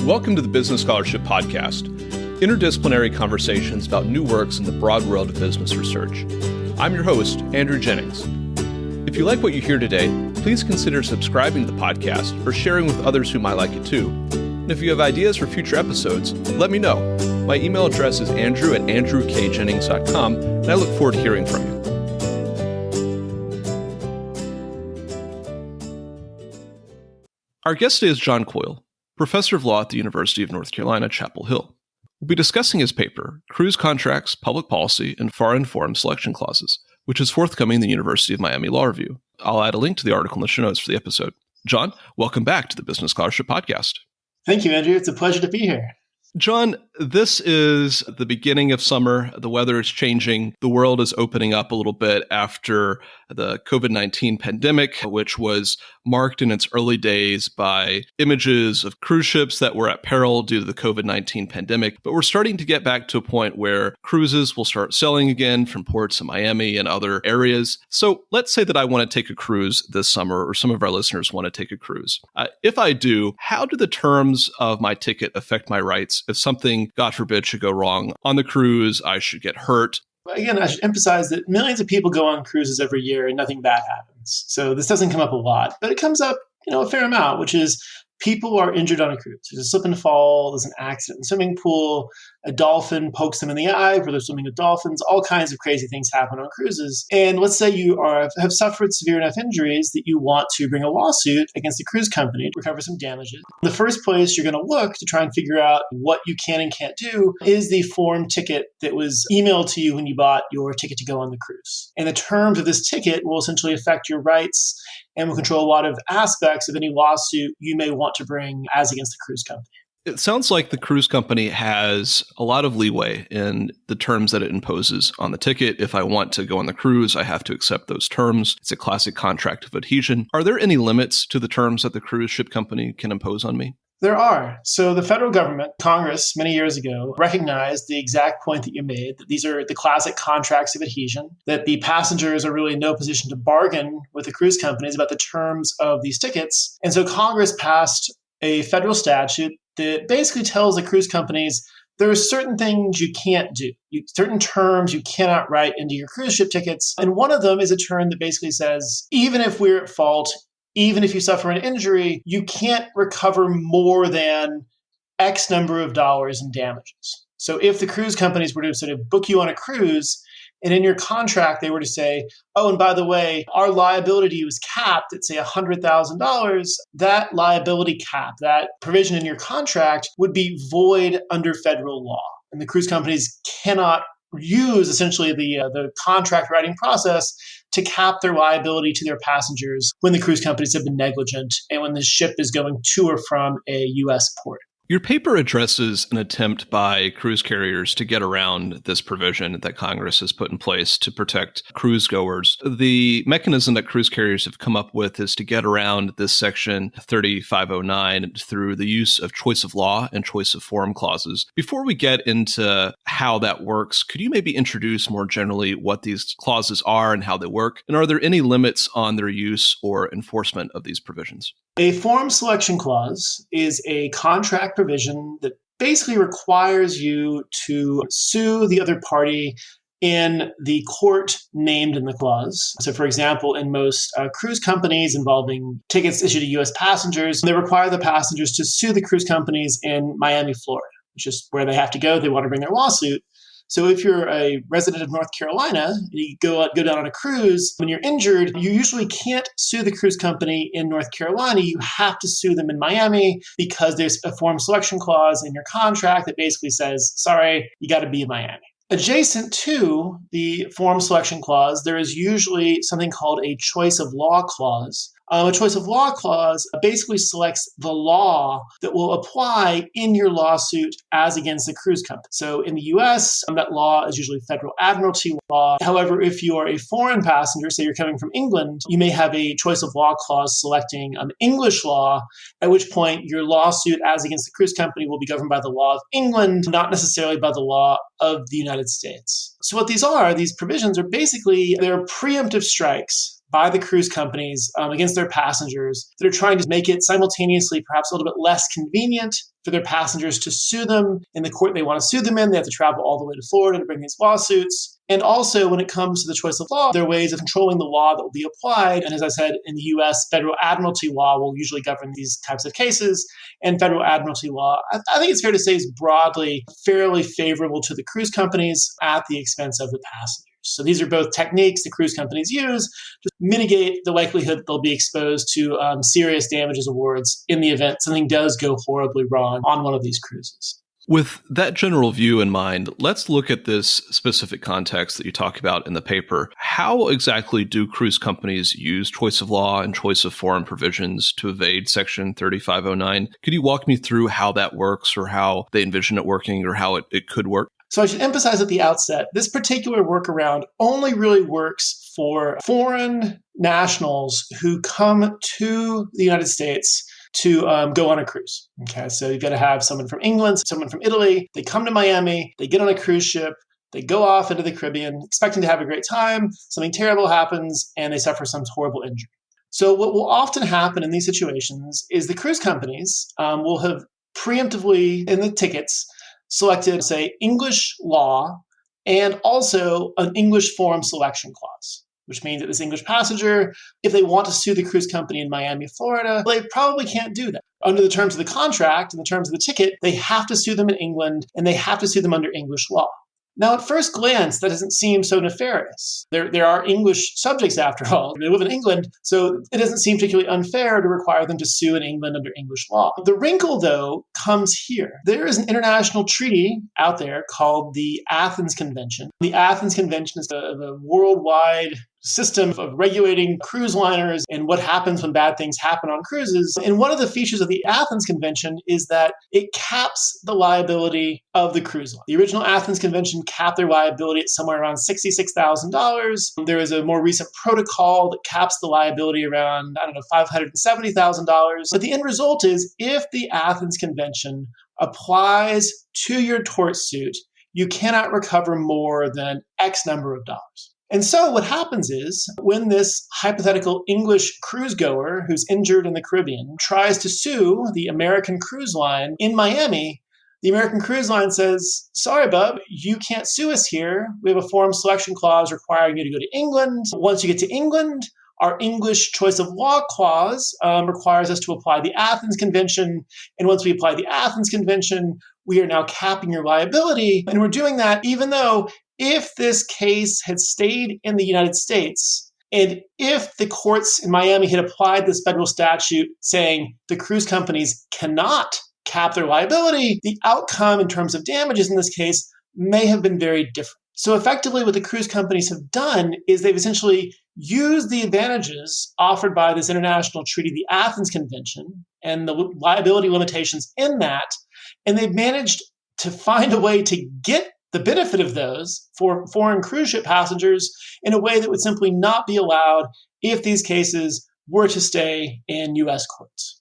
Welcome to the Business Scholarship Podcast, interdisciplinary conversations about new works in the broad world of business research. I'm your host, Andrew Jennings. If you like what you hear today, please consider subscribing to the podcast or sharing with others who might like it too. And if you have ideas for future episodes, let me know. My email address is andrew@andrewkjennings.com, and I look forward to hearing from you. Our guest today is John Coyle, professor of law at the University of North Carolina, Chapel Hill. We'll be discussing his paper, Cruise Contracts, Public Policy, and Foreign Forum Selection Clauses, which is forthcoming in the University of Miami Law Review. I'll add a link to the article in the show notes for the episode. John, welcome back to the Business Scholarship Podcast. Thank you, Andrew. It's a pleasure to be here. John, this is the beginning of summer. The weather is changing. The world is opening up a little bit after the COVID-19 pandemic, which was marked in its early days by images of cruise ships that were at peril due to the COVID-19 pandemic. But we're starting to get back to a point where cruises will start sailing again from ports in Miami and other areas. So let's say that I want to take a cruise this summer, or some of our listeners want to take a cruise. If I do, how do the terms of my ticket affect my rights? If something, God forbid, should go wrong on the cruise, I should get hurt. Again, I should emphasize that millions of people go on cruises every year and nothing bad happens. So this doesn't come up a lot, but it comes up, a fair amount, which is people are injured on a cruise. There's a slip and fall, there's an accident in the swimming pool, a dolphin pokes them in the eye where they're swimming with dolphins. All kinds of crazy things happen on cruises. And let's say you have suffered severe enough injuries that you want to bring a lawsuit against the cruise company to recover some damages. The first place you're going to look to try and figure out what you can and can't do is the form ticket that was emailed to you when you bought your ticket to go on the cruise. And the terms of this ticket will essentially affect your rights and will control a lot of aspects of any lawsuit you may want to bring as against the cruise company. It sounds like the cruise company has a lot of leeway in the terms that it imposes on the ticket. If I want to go on the cruise, I have to accept those terms. It's a classic contract of adhesion. Are there any limits to the terms that the cruise ship company can impose on me? There are. So the federal government, Congress, many years ago, recognized the exact point that you made, that these are the classic contracts of adhesion, that the passengers are really in no position to bargain with the cruise companies about the terms of these tickets. And so Congress passed a federal statute that basically tells the cruise companies there are certain things you can't do, certain terms you cannot write into your cruise ship tickets. And one of them is a term that basically says, even if we're at fault, even if you suffer an injury, you can't recover more than X number of dollars in damages. So if the cruise companies were to sort of book you on a cruise, and in your contract, they were to say, oh, and by the way, our liability was capped at, say, $100,000, that liability cap, that provision in your contract would be void under federal law. And the cruise companies cannot use essentially the contract writing process to cap their liability to their passengers when the cruise companies have been negligent and when the ship is going to or from a U.S. port. Your paper addresses an attempt by cruise carriers to get around this provision that Congress has put in place to protect cruise goers. The mechanism that cruise carriers have come up with is to get around this section 3509 through the use of choice of law and choice of forum clauses. Before we get into how that works, could you maybe introduce more generally what these clauses are and how they work? And are there any limits on their use or enforcement of these provisions? A forum selection clause is a contract provision that basically requires you to sue the other party in the court named in the clause. So, for example, in most cruise companies involving tickets issued to U.S. passengers, they require the passengers to sue the cruise companies in Miami, Florida, which is where they have to go. They want to bring their lawsuit. So if you're a resident of North Carolina, you go down on a cruise, when you're injured, you usually can't sue the cruise company in North Carolina. You have to sue them in Miami because there's a forum selection clause in your contract that basically says, sorry, you got to be in Miami. Adjacent to the forum selection clause, there is usually something called a choice of law clause. A choice of law clause basically selects the law that will apply in your lawsuit as against the cruise company. So in the US, that law is usually federal admiralty law. However, if you are a foreign passenger, say you're coming from England, you may have a choice of law clause selecting English law, at which point your lawsuit as against the cruise company will be governed by the law of England, not necessarily by the law of the United States. So what these provisions are basically, they're preemptive strikes by the cruise companies against their passengers that are trying to make it simultaneously perhaps a little bit less convenient for their passengers to sue them in the court they want to sue them in. They have to travel all the way to Florida to bring these lawsuits. And also, when it comes to the choice of law, there are ways of controlling the law that will be applied. And as I said, in the US, federal admiralty law will usually govern these types of cases. And federal admiralty law, I think it's fair to say, is broadly fairly favorable to the cruise companies at the expense of the passengers. So these are both techniques the cruise companies use to mitigate the likelihood that they'll be exposed to serious damages awards in the event something does go horribly wrong on one of these cruises. With that general view in mind, let's look at this specific context that you talk about in the paper. How exactly do cruise companies use choice of law and choice of forum provisions to evade Section 3509? Could you walk me through how that works, or how they envision it working, or how it could work? So I should emphasize at the outset, this particular workaround only really works for foreign nationals who come to the United States to go on a cruise. Okay, so you've got to have someone from England, someone from Italy. They come to Miami, they get on a cruise ship, they go off into the Caribbean, expecting to have a great time. Something terrible happens, and they suffer some horrible injury. So what will often happen in these situations is the cruise companies will have preemptively, in the tickets, selected, say, English law and also an English forum selection clause, which means that this English passenger, if they want to sue the cruise company in Miami, Florida, they probably can't do that. Under the terms of the contract and the terms of the ticket, they have to sue them in England, and they have to sue them under English law. Now, at first glance, that doesn't seem so nefarious. There are English subjects, after all. They live in England, so it doesn't seem particularly unfair to require them to sue in England under English law. The wrinkle, though, comes here. There is an international treaty out there called the Athens Convention. The Athens Convention is a worldwide system of regulating cruise liners and what happens when bad things happen on cruises. And one of the features of the Athens Convention is that it caps the liability of the cruise line. The original Athens Convention capped their liability at somewhere around $66,000. There is a more recent protocol that caps the liability around, $570,000. But the end result is, if the Athens Convention applies to your tort suit, you cannot recover more than X number of dollars. And so what happens is, when this hypothetical English cruise goer who's injured in the Caribbean tries to sue the American cruise line in Miami, the American cruise line says, sorry, bub, you can't sue us here. We have a forum selection clause requiring you to go to England. Once you get to England, our English choice of law clause requires us to apply the Athens Convention. And once we apply the Athens Convention, we are now capping your liability. And we're doing that even though, if this case had stayed in the United States, and if the courts in Miami had applied this federal statute saying the cruise companies cannot cap their liability, the outcome in terms of damages in this case may have been very different. So effectively, what the cruise companies have done is they've essentially used the advantages offered by this international treaty, the Athens Convention, and the liability limitations in that, and they've managed to find a way to get the benefit of those for foreign cruise ship passengers in a way that would simply not be allowed if these cases were to stay in U.S. courts.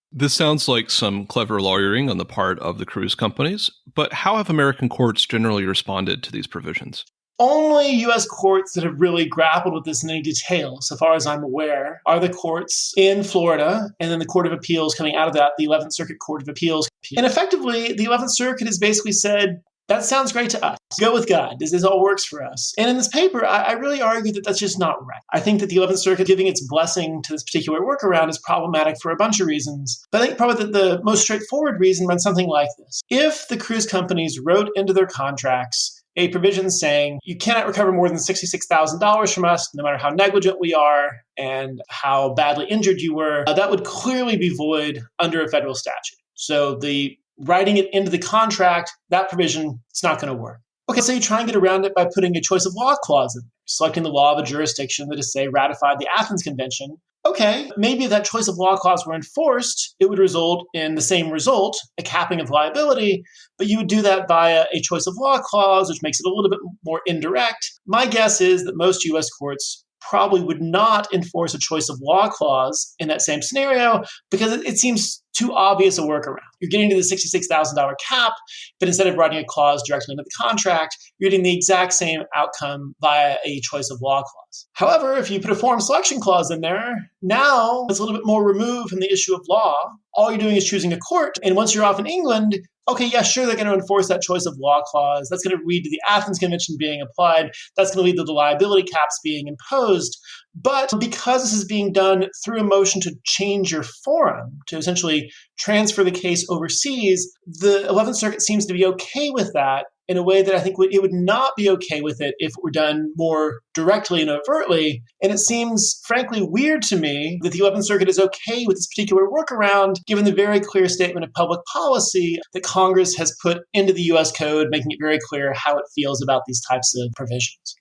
This sounds like some clever lawyering on the part of the cruise companies, but how have American courts generally responded to these provisions? Only U.S. courts that have really grappled with this in any detail, so far as I'm aware, are the courts in Florida, and then the Court of Appeals coming out of that, the 11th Circuit Court of Appeals. And effectively, the 11th Circuit has basically said, that sounds great to us. Go with God. This all works for us. And in this paper, I really argue that that's just not right. I think that the 11th Circuit giving its blessing to this particular workaround is problematic for a bunch of reasons. But I think probably the most straightforward reason runs something like this. If the cruise companies wrote into their contracts a provision saying you cannot recover more than $66,000 from us, no matter how negligent we are and how badly injured you were, that would clearly be void under a federal statute. So the writing it into the contract, that provision, it's not going to work. Okay, so you try and get around it by putting a choice of law clause in there, selecting the law of a jurisdiction that is, say, ratified the Athens Convention. Okay, maybe if that choice of law clause were enforced, it would result in the same result, a capping of liability, but you would do that via a choice of law clause, which makes it a little bit more indirect. My guess is that most U.S. courts probably would not enforce a choice of law clause in that same scenario because it seems too obvious a workaround. You're getting to the $66,000 cap, but instead of writing a clause directly into the contract, you're getting the exact same outcome via a choice of law clause. However, if you put a forum selection clause in there, now it's a little bit more removed from the issue of law. All you're doing is choosing a court. And once you're off in England, okay, yeah, sure, they're going to enforce that choice of law clause. That's going to lead to the Athens Convention being applied. That's going to lead to the liability caps being imposed. But because this is being done through a motion to change your forum, to essentially transfer the case overseas, the 11th Circuit seems to be okay with that in a way that I think it would not be okay with it if it were done more directly and overtly. And it seems, frankly, weird to me that the 11th Circuit is okay with this particular workaround, given the very clear statement of public policy that Congress has put into the U.S. Code, making it very clear how it feels about these types of provisions.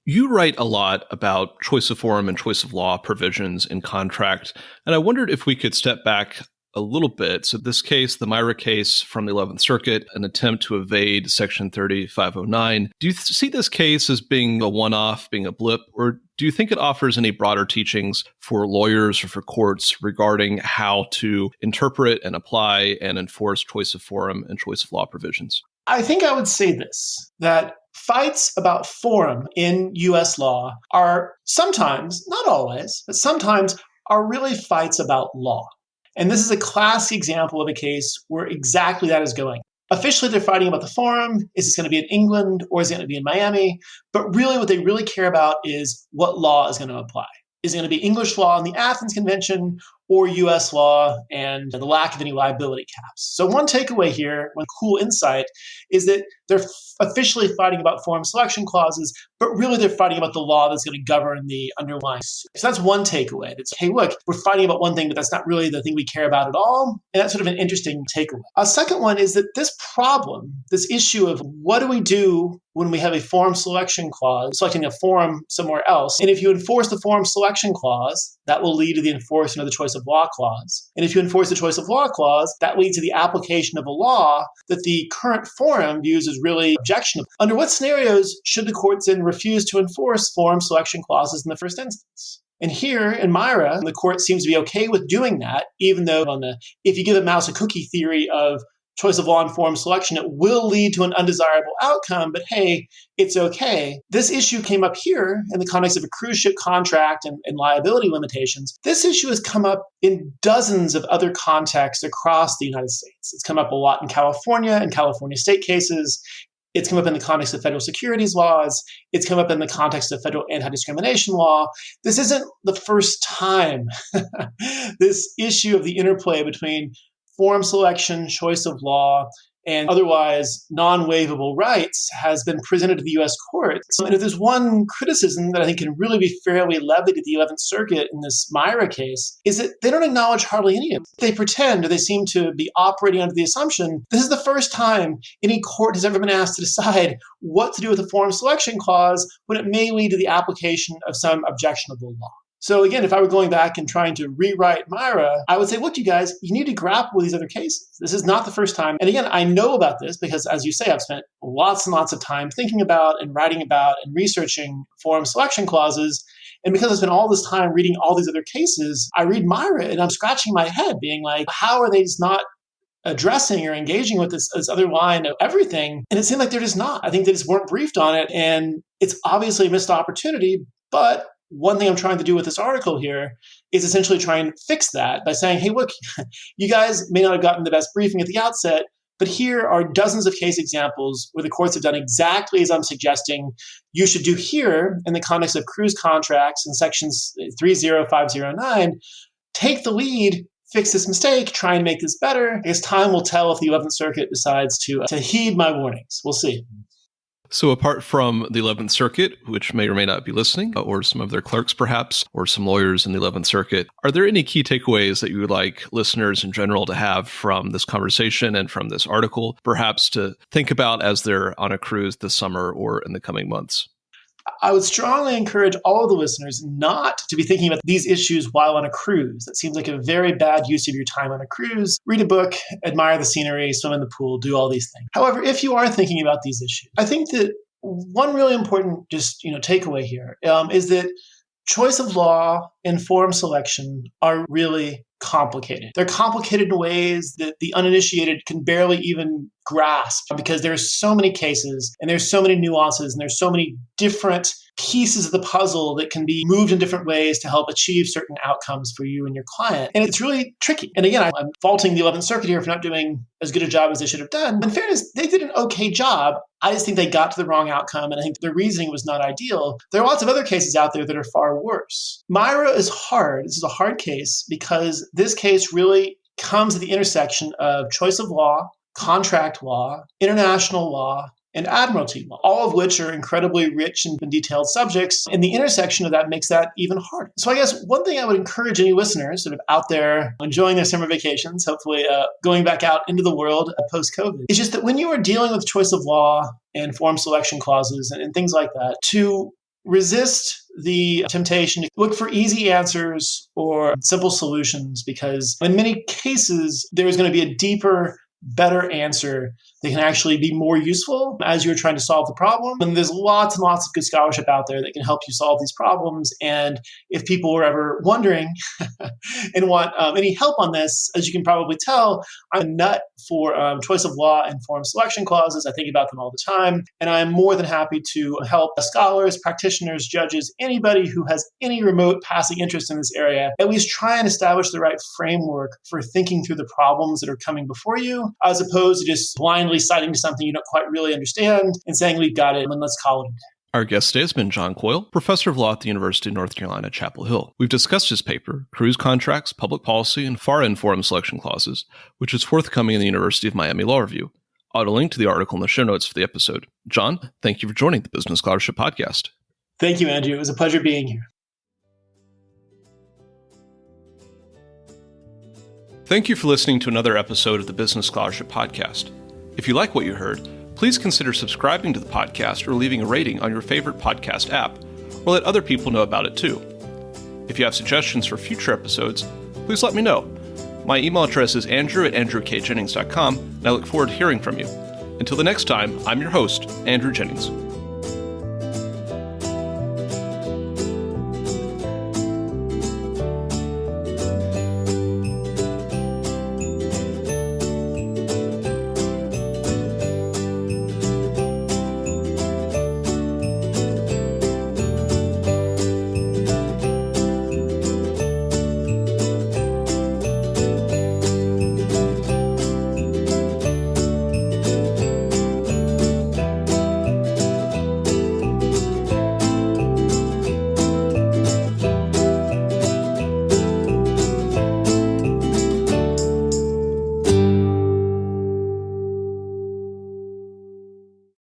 You write a lot about choice of forum and choice of law provisions in contract, and I wondered if we could step back a little bit. So this case, the Myra case from the 11th Circuit, an attempt to evade Section 3509. Do you see this case as being a one-off, being a blip, or do you think it offers any broader teachings for lawyers or for courts regarding how to interpret and apply and enforce choice of forum and choice of law provisions? I think I would say this, that fights about forum in U.S. law are sometimes, not always, but sometimes are really fights about law. And this is a classic example of a case where exactly that is going. Officially, they're fighting about the forum. Is this going to be in England or is it going to be in Miami? But really what they really care about is what law is going to apply. Is it going to be English law in the Athens Convention or U.S. law and the lack of any liability caps? So one takeaway here, one cool insight, is that they're officially fighting about forum selection clauses, but really they're fighting about the law that's going to govern the underlying suit. So that's one takeaway. That's, hey, look, we're fighting about one thing, but that's not really the thing we care about at all. And that's sort of an interesting takeaway. A second one is that this problem, this issue of what do we do when we have a forum selection clause, selecting a forum somewhere else. And if you enforce the forum selection clause, that will lead to the enforcement of the choice of law clause. And if you enforce the choice of law clause, that leads to the application of a law that the current forum views as really objectionable. Under what scenarios should the courts then refuse to enforce forum selection clauses in the first instance? And here in Myra, the court seems to be okay with doing that, even though if you give a mouse a cookie theory of choice of law and forum selection, it will lead to an undesirable outcome, but hey, it's okay. This issue came up here in the context of a cruise ship contract and liability limitations. This issue has come up in dozens of other contexts across the United States. It's come up a lot in California and California state cases. It's come up in the context of federal securities laws. It's come up in the context of federal anti-discrimination law. This isn't the first time this issue of the interplay between forum selection, choice of law, and otherwise non-waivable rights has been presented to the U.S. courts. And if there's one criticism that I think can really be fairly levied at the 11th Circuit in this Myra case, is that they don't acknowledge hardly any of it. They pretend, or they seem to be operating under the assumption, this is the first time any court has ever been asked to decide what to do with a forum selection clause when it may lead to the application of some objectionable law. So again, if I were going back and trying to rewrite Myra, I would say, look, you guys, you need to grapple with these other cases. This is not the first time. And again, I know about this because, as you say, I've spent lots and lots of time thinking about and writing about and researching forum selection clauses. And because I spent all this time reading all these other cases, I read Myra and I'm scratching my head being like, how are they just not addressing or engaging with this other line of everything? And it seemed like they're just not. I think they just weren't briefed on it. And it's obviously a missed opportunity, but one thing I'm trying to do with this article here is essentially try and fix that by saying, hey, look, you guys may not have gotten the best briefing at the outset, but here are dozens of case examples where the courts have done exactly as I'm suggesting you should do here in the context of cruise contracts in sections 30509. Take the lead, fix this mistake, try and make this better. I guess time will tell if the 11th Circuit decides to heed my warnings. We'll see. So apart from the 11th Circuit, which may or may not be listening, or some of their clerks perhaps, or some lawyers in the 11th Circuit, are there any key takeaways that you would like listeners in general to have from this conversation and from this article, perhaps to think about as they're on a cruise this summer or in the coming months? I would strongly encourage all of the listeners not to be thinking about these issues while on a cruise. That seems like a very bad use of your time on a cruise. Read a book, admire the scenery, swim in the pool, do all these things. However, if you are thinking about these issues, I think that one really important takeaway here is that choice of law and forum selection are really complicated. They're complicated in ways that the uninitiated can barely even grasp because there's so many cases and there's so many nuances and there's so many different pieces of the puzzle that can be moved in different ways to help achieve certain outcomes for you and your client. And it's really tricky. And again, I'm faulting the 11th Circuit here for not doing as good a job as they should have done. In fairness, they did an okay job. I just think they got to the wrong outcome, and I think their reasoning was not ideal. There are lots of other cases out there that are far worse. Myra is hard. This is a hard case because this case really comes at the intersection of choice of law, contract law, international law, and admiralty law, all of which are incredibly rich and detailed subjects. And the intersection of that makes that even harder. So I guess one thing I would encourage any listeners sort of out there enjoying their summer vacations, hopefully going back out into the world post-COVID, is just that when you are dealing with choice of law and forum selection clauses and things like that, to resist the temptation to look for easy answers or simple solutions, because in many cases, there is going to be a deeper, better answer that can actually be more useful as you're trying to solve the problem. And there's lots and lots of good scholarship out there that can help you solve these problems. And if people were ever wondering and want any help on this, as you can probably tell, I'm a nut for choice of law and forum selection clauses. I think about them all the time. And I'm more than happy to help scholars, practitioners, judges, anybody who has any remote passing interest in this area, at least try and establish the right framework for thinking through the problems that are coming before you, as opposed to just blindly citing to something you don't quite really understand and saying, we've got it, and let's call it a day. Our guest today has been John Coyle, professor of law at the University of North Carolina, Chapel Hill. We've discussed his paper, Cruise Contracts, Public Policy, and Far-End Forum Selection Clauses, which is forthcoming in the University of Miami Law Review. I'll link to the article in the show notes for the episode. John, thank you for joining the Business Scholarship Podcast. Thank you, Andrew. It was a pleasure being here. Thank you for listening to another episode of the Business Scholarship Podcast. If you like what you heard, please consider subscribing to the podcast or leaving a rating on your favorite podcast app, or let other people know about it too. If you have suggestions for future episodes, please let me know. My email address is andrew@andrewkjennings.com, and I look forward to hearing from you. Until the next time, I'm your host, Andrew Jennings.